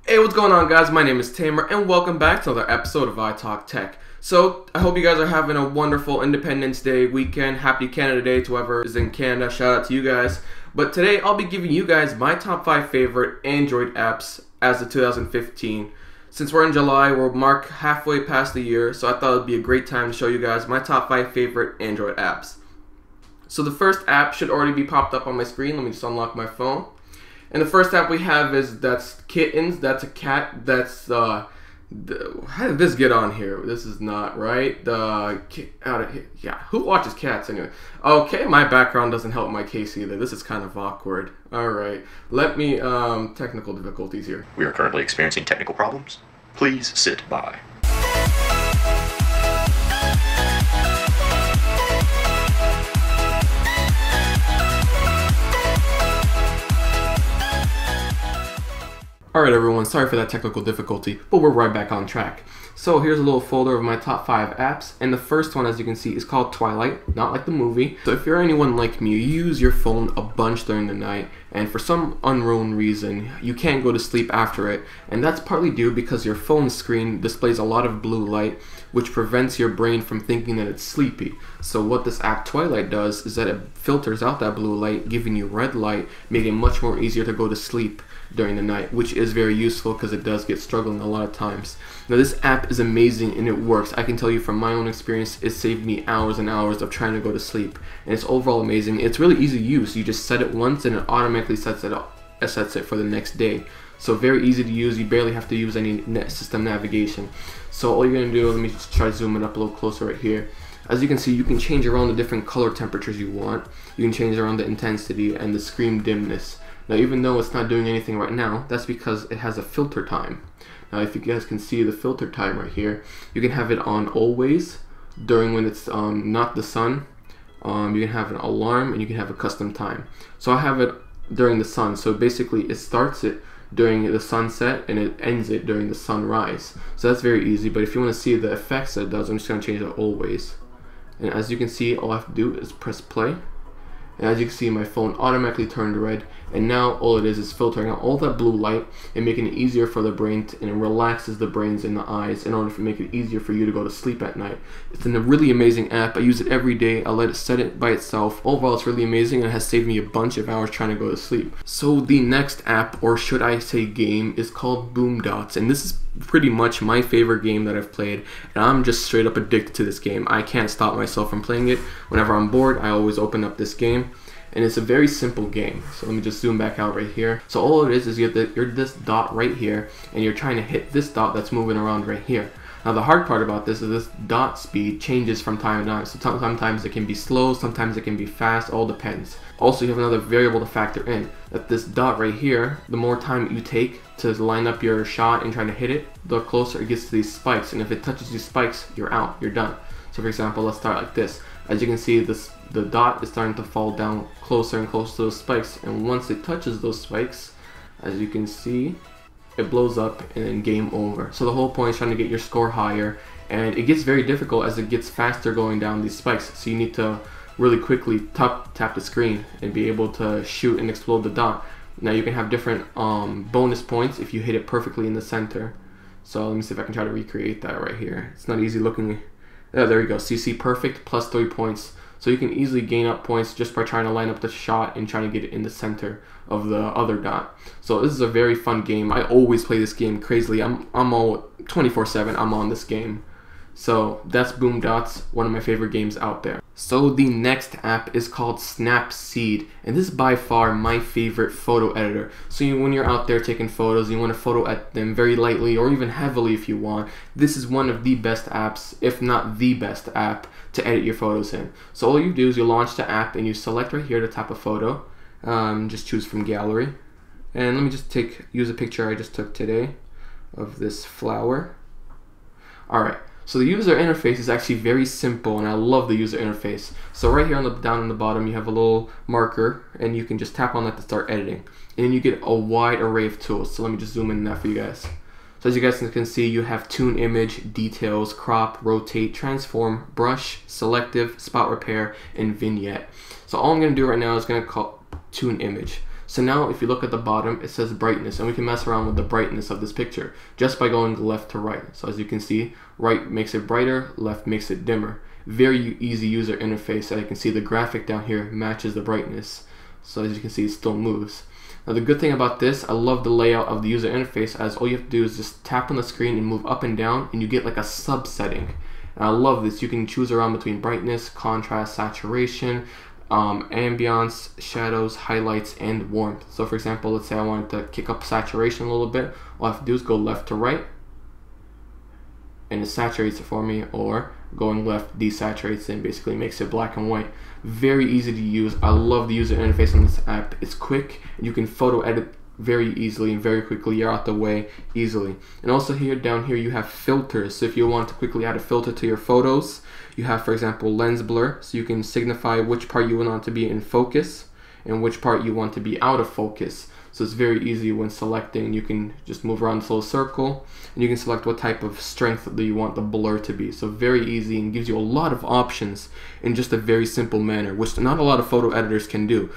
Hey, what's going on, guys? My name is Tamer, and welcome back to another episode of iTalk Tech. So, I hope you guys are having a wonderful Independence Day weekend. Happy Canada Day to whoever is in Canada. Shout out to you guys. But today, I'll be giving you guys my top 5 favorite Android apps as of 2015. Since we're in July, we'll mark halfway past the year, so I thought it would be a great time to show you guys my top 5 favorite Android apps. So the first app should already be popped up on my screen. Let me just unlock my phone. And the first app we have that's Kittens. That's a cat. That's how did this get on here? This is not right. Yeah, who watches cats anyway? Okay, my background doesn't help my case either. This is kind of awkward. All right, let me technical difficulties here. We are currently experiencing technical problems. Please sit by. Alright everyone, sorry for that technical difficulty, but we're right back on track. So here's a little folder of my top 5 apps, and the first one, as you can see, is called Twilight, not like the movie. So if you're anyone like me, you use your phone a bunch during the night, and for some unknown reason, you can't go to sleep after it, and that's partly due because your phone screen displays a lot of blue light, which prevents your brain from thinking that it's sleepy. So what this app Twilight does is that it filters out that blue light, giving you red light, making it much more easier to go to sleep during the night, which is very useful because it does get struggling a lot of times. Now this app is amazing and it works. I can tell you from my own experience, it saved me hours and hours of trying to go to sleep, and it's overall amazing. It's really easy to use. You just set it once and it automatically sets it for the next day. So very easy to use. You barely have to use any system navigation. So all you're gonna do, let me just try to zoom it up a little closer right here. As you can see, you can change around the different color temperatures you want. You can change around the intensity and the screen dimness. Now, even though it's not doing anything right now, that's because it has a filter time. Now, if you guys can see the filter time right here, you can have it on always during when it's not the sun. You can have an alarm and you can have a custom time. So I have it during the sun. So basically, it starts it during the sunset and it ends it during the sunrise. So that's very easy. But if you want to see the effects that it does, I'm just going to change it to always. And as you can see, all I have to do is press play. And as you can see, my phone automatically turned red, and now all it is filtering out all that blue light and making it easier for the brain and it relaxes the brains and the eyes in order to make it easier for you to go to sleep at night. It's a really amazing app. I use it every day. I let it set it by itself. Overall, it's really amazing and it has saved me a bunch of hours trying to go to sleep. So the next app, or should I say game, is called Boomdots, and this is pretty much my favorite game that I've played, and I'm just straight up addicted to this game. I can't stop myself from playing it. Whenever I'm bored, I always open up this game, and it's a very simple game. So let me just zoom back out right here. So all it is you're this dot right here, and you're trying to hit this dot that's moving around right here. Now the hard part about this is this dot speed changes from time to time. So sometimes it can be slow, sometimes it can be fast, all depends. Also, you have another variable to factor in, that this dot right here, the more time you take to line up your shot and try to hit it, the closer it gets to these spikes. And if it touches these spikes, you're out, you're done. So for example, let's start like this. As you can see, the dot is starting to fall down closer and closer to those spikes, and once it touches those spikes, as you can see, it blows up and then game over. So the whole point is trying to get your score higher, and it gets very difficult as it gets faster going down these spikes. So you need to really quickly tap the screen and be able to shoot and explode the dot. Now you can have different bonus points if you hit it perfectly in the center. So let me see if I can try to recreate that right here. It's not easy looking. Yeah, there you go. So you see perfect plus 3 points. So you can easily gain up points just by trying to line up the shot and trying to get it in the center of the other dot. So this is a very fun game. I always play this game crazily. I'm all 24/7. I'm on this game. So that's Boomdots, one of my favorite games out there. So the next app is called Snapseed, and this is by far my favorite photo editor. So when you're out there taking photos, you want to photo edit them very lightly or even heavily if you want. This is one of the best apps, if not the best app, to edit your photos in. So all you do is you launch the app and you select right here to tap a photo. Just choose from gallery. And let me just use a picture I just took today of this flower. Alright. So the user interface is actually very simple, and I love the user interface. So right here down on the bottom, you have a little marker, and you can just tap on that to start editing. And then you get a wide array of tools. So let me just zoom in that for you guys. So as you guys can see, you have tune image, details, crop, rotate, transform, brush, selective, spot repair, and vignette. So all I'm going to do right now is going to call tune image. So now if you look at the bottom, it says brightness, and we can mess around with the brightness of this picture just by going left to right. So as you can see, right makes it brighter, left makes it dimmer. Very easy user interface, and you can see the graphic down here matches the brightness. So as you can see, it still moves. Now the good thing about this, I love the layout of the user interface, as all you have to do is just tap on the screen and move up and down, and you get like a sub setting. And I love this. You can choose around between brightness, contrast, saturation, ambience, shadows, highlights, and warmth. So for example, let's say I wanted to kick up saturation a little bit. All I have to do is go left to right, and it saturates it for me, or going left desaturates it and basically makes it black and white. Very easy to use. I love the user interface on this app. It's quick, and you can photo edit very easily and very quickly. You're out the way easily. And also here, down here, you have filters. So if you want to quickly add a filter to your photos, you have, for example, lens blur. So you can signify which part you want to be in focus and which part you want to be out of focus. So it's very easy when selecting. You can just move around this little circle, and you can select what type of strength that you want the blur to be. So very easy, and gives you a lot of options in just a very simple manner, which not a lot of photo editors can do.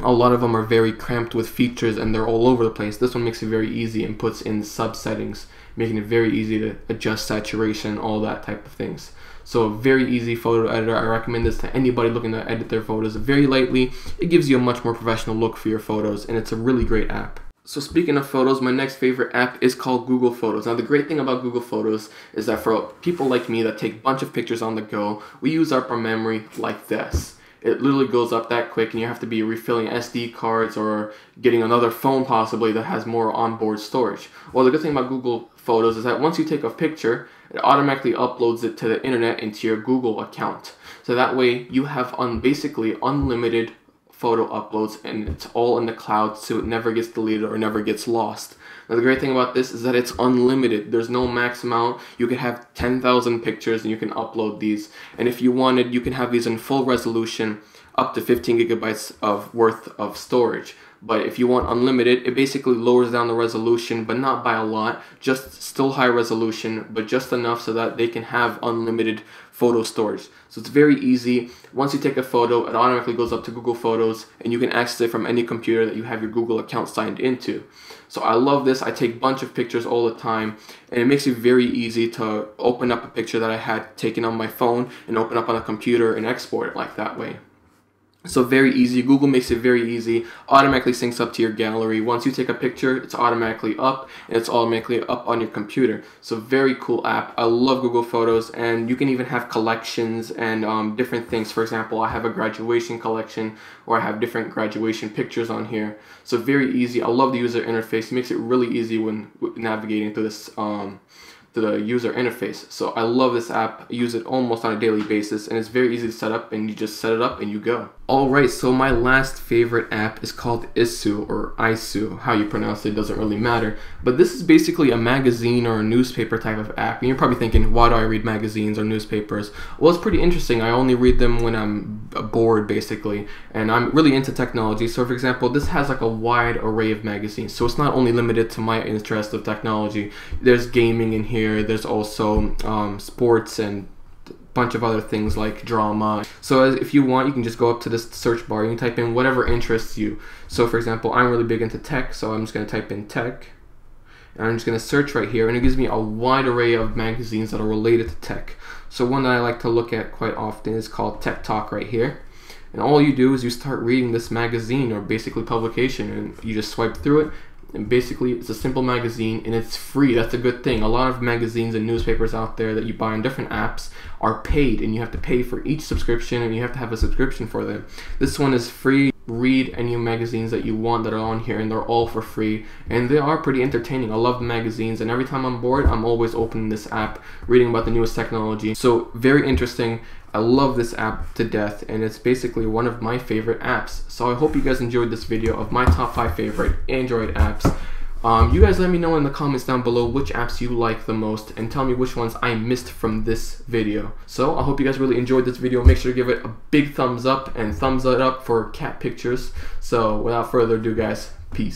A lot of them are very cramped with features and they're all over the place. This one makes it very easy and puts in sub settings, making it very easy to adjust saturation, all that type of things. So very easy photo editor. I recommend this to anybody looking to edit their photos very lightly. It gives you a much more professional look for your photos, and it's a really great app. So speaking of photos, my next favorite app is called Google Photos. Now the great thing about Google Photos is that for people like me that take a bunch of pictures on the go, we use up our memory like this. It literally goes up that quick, and you have to be refilling SD cards or getting another phone possibly that has more onboard storage. Well, the good thing about Google Photos is that once you take a picture, it automatically uploads it to the internet into your Google account. So that way you have basically unlimited photo uploads, and it's all in the cloud, so it never gets deleted or never gets lost. Now the great thing about this is that it's unlimited. There's no max amount. You can have 10,000 pictures and you can upload these. And if you wanted, you can have these in full resolution, up to 15 gigabytes of worth of storage. But if you want unlimited, it basically lowers down the resolution, but not by a lot, just still high resolution, but just enough so that they can have unlimited photo storage. So it's very easy. Once you take a photo, it automatically goes up to Google Photos, and you can access it from any computer that you have your Google account signed into. So I love this. I take a bunch of pictures all the time, and it makes it very easy to open up a picture that I had taken on my phone and open up on a computer and export it like that way. So very easy. Google makes it very easy. Automatically syncs up to your gallery. Once you take a picture, it's automatically up, and it's automatically up on your computer. So very cool app. I love Google Photos, and you can even have collections and different things. For example, I have a graduation collection, or I have different graduation pictures on here. So very easy. I love the user interface. It makes it really easy when navigating through this to the user interface. So I love this app. I use it almost on a daily basis, and it's very easy to set up, and you just set it up and you go. Alright, so my last favorite app is called Isu, or Isu. How you pronounce it doesn't really matter. But this is basically a magazine or a newspaper type of app. And you're probably thinking, why do I read magazines or newspapers? Well, it's pretty interesting. I only read them when I'm bored, basically. And I'm really into technology. So for example, this has like a wide array of magazines. So it's not only limited to my interest of technology. There's gaming in here. There's also sports and bunch of other things like drama. So if you want, you can just go up to this search bar, you can type in whatever interests you. So for example, I'm really big into tech, so I'm just going to type in tech, and I'm just going to search right here, and it gives me a wide array of magazines that are related to tech. So one that I like to look at quite often is called Tech Talk right here. And all you do is you start reading this magazine, or basically publication, and you just swipe through it. And basically, it's a simple magazine, and it's free. That's a good thing. A lot of magazines and newspapers out there that you buy on different apps are paid, and you have to pay for each subscription, and you have to have a subscription for them. This one is free. Read any magazines that you want that are on here, and they're all for free, and they are pretty entertaining. I love the magazines, and every time I'm bored, I'm always opening this app, reading about the newest technology. So very interesting. I love this app to death, and it's basically one of my favorite apps. So I hope you guys enjoyed this video of my top 5 favorite Android apps. You guys let me know in the comments down below which apps you like the most, and tell me which ones I missed from this video. So I hope you guys really enjoyed this video. Make sure to give it a big thumbs up, and thumbs it up for cat pictures. So without further ado, guys, peace.